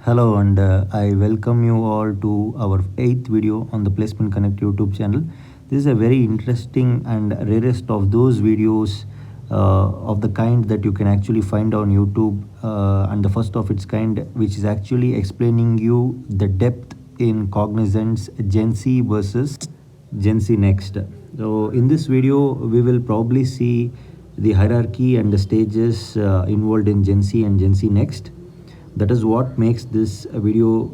Hello, and I welcome you all to our 8th video on the Placement Connect YouTube channel. This is a very interesting and rarest of those videos of the kind that you can actually find on YouTube, and the first of its kind, which is actually explaining you the depth in Cognizant's Gen C versus Gen Z Next. So in this video, we will probably see the hierarchy and the stages involved in Gen C and Gen Z Next. That is what makes this video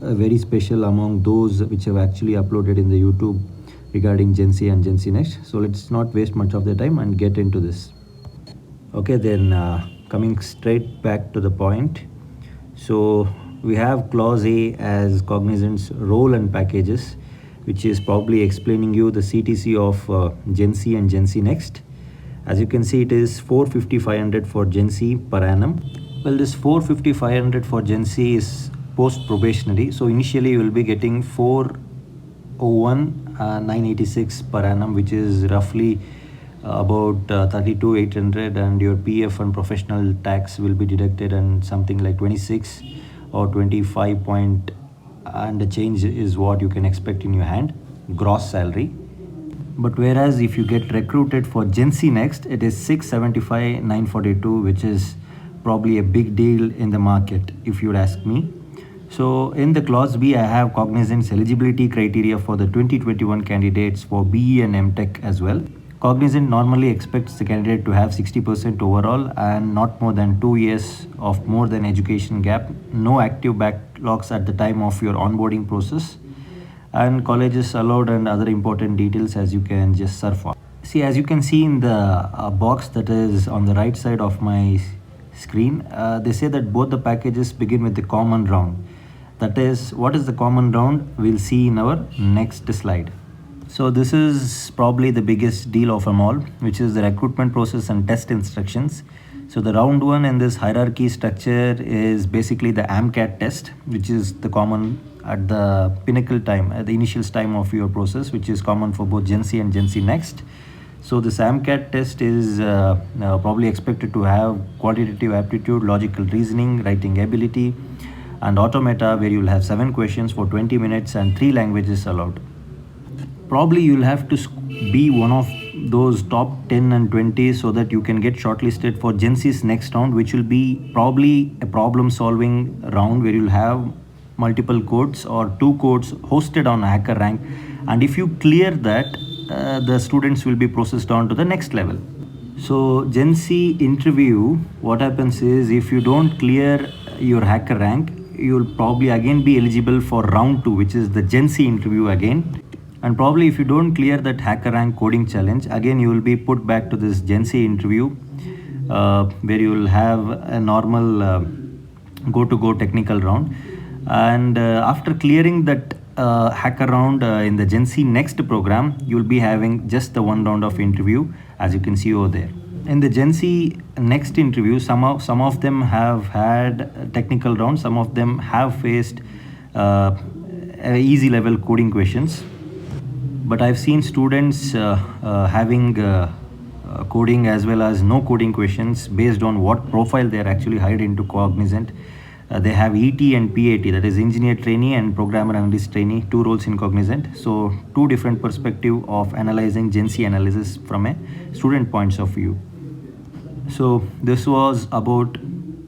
very special among those which have actually uploaded in the YouTube regarding Gen Z and Gen Z Next. So let's not waste much of the time and get into this. Okay, then coming straight back to the point. So we have clause A as Cognizant's role and packages, which is probably explaining you the CTC of Gen Z and Gen Z Next. As you can see, it is 450-500 for Gen Z per annum. Well, this 450-500 for Gen Z is post probationary. So initially you will be getting 401,986 per annum, which is roughly about 32,800, and your PF and professional tax will be deducted, and something like 26 or 25 point and the change is what you can expect in your hand, gross salary. But whereas if you get recruited for Gen Z Next, it is 675,942, which is probably a big deal in the market, if you'd ask me. So in the clause B, I have Cognizant's eligibility criteria for the 2021 candidates for BE and MTech as well. Cognizant normally expects the candidate to have 60% overall and not more than 2 years of more than education gap, no active backlogs at the time of your onboarding process, and colleges allowed, and other important details as you can just surf on. See, as you can see in the box that is on the right side of my screen, they say that both the packages begin with the common round. That is, what is the common round? We'll see in our next slide. So this is probably the biggest deal of them all, which is the recruitment process and test instructions. So the round one in this hierarchy structure is basically the AMCAT test, which is the common at the pinnacle time, at the initial time of your process, which is common for both Gen Z and Gen Z Next. So this AMCAT test is probably expected to have quantitative aptitude, logical reasoning, writing ability, and automata, where you'll have 7 questions for 20 minutes and 3 languages allowed. Probably you'll have to be one of those top 10 and 20 so that you can get shortlisted for Gen Z's next round, which will be probably a problem solving round where you'll have multiple codes or 2 codes hosted on HackerRank, and if you clear that, the students will be processed on to the next level. So Gen Z interview, what happens is, if you don't clear your HackerRank, you'll probably again be eligible for round 2, which is the Gen Z interview again. And probably if you don't clear that HackerRank coding challenge, again you will be put back to this Gen Z interview, where you will have a normal go-to-go technical round. And after clearing that hacker round in the Gen Z Next program, you will be having just the 1 round of interview, as you can see over there. In the Gen Z Next interview, some of them have had technical rounds, some of them have faced easy level coding questions. But I've seen students having coding as well as no coding questions based on what profile they're actually hired into Cognizant. They have ET and PAT, that is engineer trainee and programmer analyst trainee, 2 roles in Cognizant. So 2 different perspective of analyzing Gen Z analysis from a student points of view. So this was about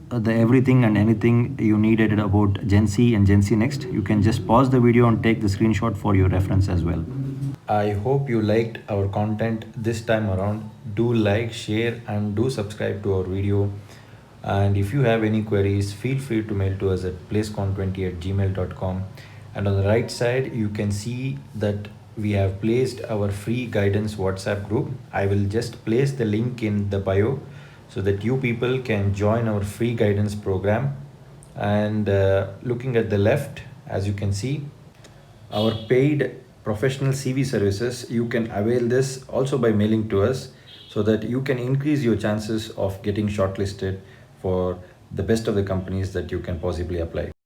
the everything and anything you needed about Gen Z and Gen Z Next. You can just pause the video and take the screenshot for your reference as well. I hope you liked our content this time around. Do like, share, and do subscribe to our video. And if you have any queries, feel free to mail to us at placecon20@gmail.com. And on the right side, you can see that we have placed our free guidance WhatsApp group. I will just place the link in the bio so that you people can join our free guidance program. And looking at the left, as you can see, our paid professional CV services, you can avail this also by mailing to us, so that you can increase your chances of getting shortlisted for the best of the companies that you can possibly apply.